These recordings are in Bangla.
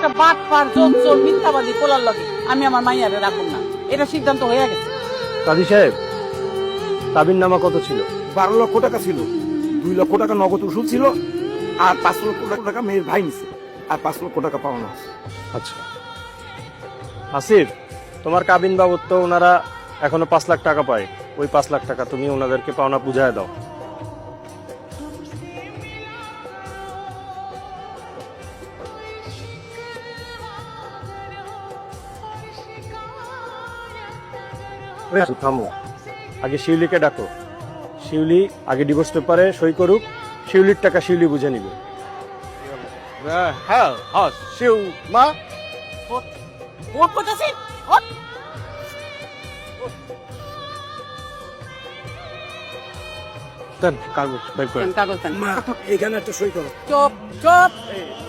একটা বাটপার জোর মিথ্যাবাদী পোলার লগে আমি আমার মাইয়ারে রাখুন না, এটা সিদ্ধান্ত হয়ে গেছে। কাজী সাহেব, কাবিন নামা কত ছিল? 12 লক্ষ টাকা ছিল, 2 লক্ষ টাকা নগদ উসুল ছিল, আর 5 লক্ষ টাকা মেয়ের ভাই নিছে, আর 5 লক্ষ টাকা পাওনা আছে। আচ্ছা আসিফ, তোমার কাবিন বাবদ তো ওনারা এখনো 5 লাখ টাকা পায়। ওই 5 লাখ টাকা তুমি ওনাদেরকে পাওনা বুঝায় দাও। থামো, আগে শিউলিকে ডাকো। শিউলি আগে ডিভোর্স পেপারে সই করুক, শিউলির টাকা শিউলি বুঝে নিবে। হ্যাঁ হ্যাঁ শিউ মা ওট করতেছি, ওট। দেন কাগজ বের করে কাগজ দেন। মা এখানে একটা সই করো। চুপ চুপ।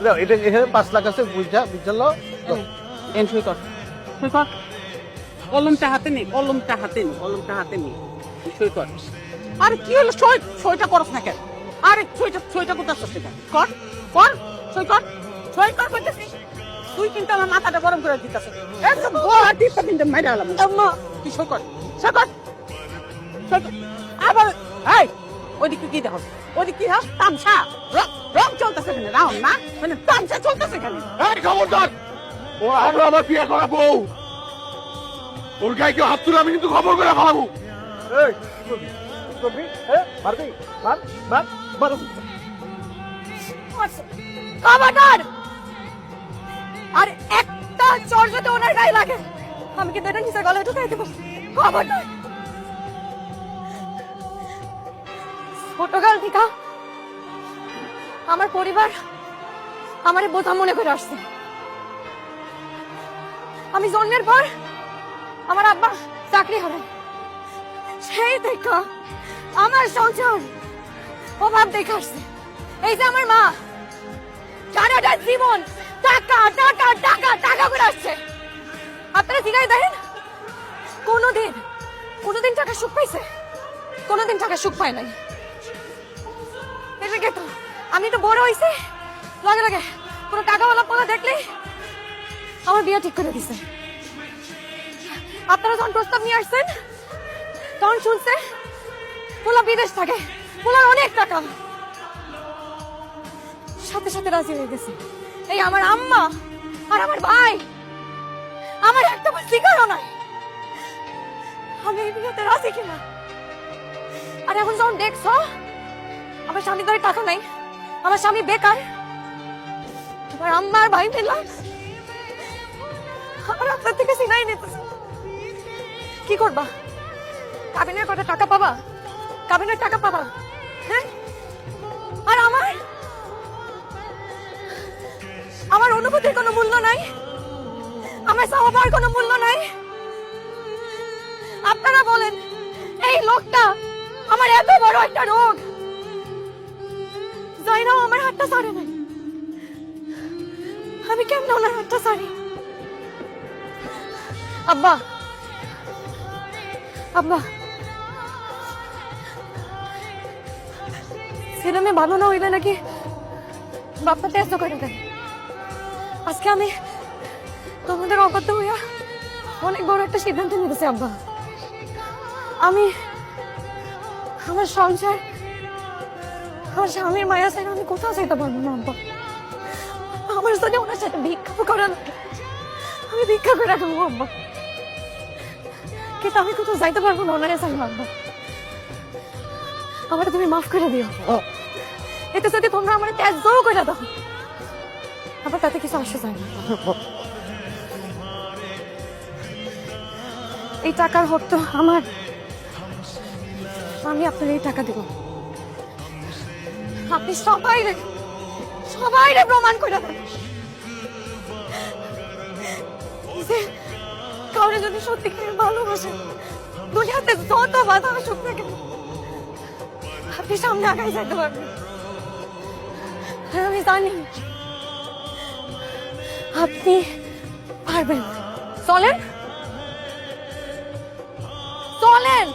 দাও, এটা এখানে 5 লাখ আছে, বুঝলো? এন সই কর, সই কর। কলমটা হাতে নে, কলমটা হাতে নে, কলমটা হাতে নে, সই কর। আরে কি হলো, সইটা করছ না কেন? আরে সইটা করতেছস কেন? কর কর, সই কর, সই কর করতেছিস। তুই কিন্তু আমার মাথাটা গরম করে দিতেছস। একদম বড় টিপটা কিন্তু মাইরা আলাম। আম্মা তুই সই কর, সই কর, সই কর। আবার এই ওইদিকে কি দেখো, ওইদিকে কি হয়? তামসা, রং চলতেছে এখানে, রাউন্ড না, মানে তামসা চলতেছে এখানে। এই খবরদার, ও আর আমার বিয়ে করা বউ, ওর গায়ে কেউ হাত তুলে আমি কিন্তু খবর করে ফেলাবো। এই কি করবি? মারবি? মার মার মার। খবরদার! আর একটা চড় যদি ওনার গায়ে লাগে, আমি কিন্তু এটা নিচে গলায় ঢুকাই দেবো। খবরদার! ছোটকাল থেকে আমার পরিবার আমারে বোঝা মনে করে আসছে। আমি জন্মের পর আমার আব্বা চাকরি হারায়, সেই দেখা আমার সংসার অভাব দেখে আসছে। এই যে আমার মা সারাটা জীবন টাকা টাকা টাকা টাকা করে আসছে। আপনারা জিগাই দেখেন, কোনোদিন টাকা সুখ পাইছে? কোনোদিন টাকা সুখ পায় নাই। এদিকে তো আমি তো বড় হইছি, লাগে লাগে কোনো টাকাওয়ালা পোলা দেখলে আমার বিয়ে ঠিক করে দিছে। আপনারা যখন প্রস্তাব নিয়ে আসছেন তখন শুনছে পোলা বিদেশ থাকে, পোলার অনেক টাকা, সাথে সাথে রাজি হয়ে গেছে। এই আমার আম্মা আর আমার ভাই আমার একটা বার শিকারও নাই আমি এই বিয়েতে রাজি কিনা। আর এখন যখন দেখছো আমার স্বামী ধরে টাকা নাই, আমার স্বামী বেকার, আমার আম্মা আর ভাই মিললাম আমার আপনার থেকে সিনাই নিতেছে। কি করবা? কাবিনের কটা টাকা পাবা? কাবিনের টাকা পাবা? হ্যাঁ? আর আমার অনুভূতির কোনো মূল্য নাই, আমার স্বভাবের কোনো মূল্য নাই। আপনারা বলেন এই লোকটা আমার এত বড় একটা রোগ, যাই না আমার হাতটা ছাড়ে নাই, আমি কেমন ওনার হাতটা ছাড়ি? আব্বা আব্বা, ছেলে মেয়ে ভালো না হইলে নাকি বাপ্পা টেস্ট করে দেয়। আজকে আমি তোমাদের অকথ্য হইয়া অনেক বড় একটা সিদ্ধান্ত নিতেছি আব্বা। আমি আমার সংসার, আমার স্বামীর মায়া চাই আমি কোথাও যেতে পারবো না আব্বা। আমার যদি ওনার সাথে ভিক্ষা করা লাগে আমি ভিক্ষা করে খাবো আব্বা, কিন্তু আমি কোথাও যাইতে পারবো না ওনারে চাই আব্বা। আমার তুমি মাফ করে দিও। এতে যদি তোমরা আমার ত্যায্য করে দাও আবার তাতে কিছু আসে যায় না। এই টাকার হক তো আমার, আমি আপনার এই টাকা দেব। আপনি সবাই প্রমাণ করে দেন যে কাউরে যদি সত্যি করে ভালোবাসেন, দুনিয়াতে যত বাধা আসুক না কেন আপনি সামনে আগাই যেতে পারবেন। আমি জানি আপনি পারবেন। চলেন চলেন।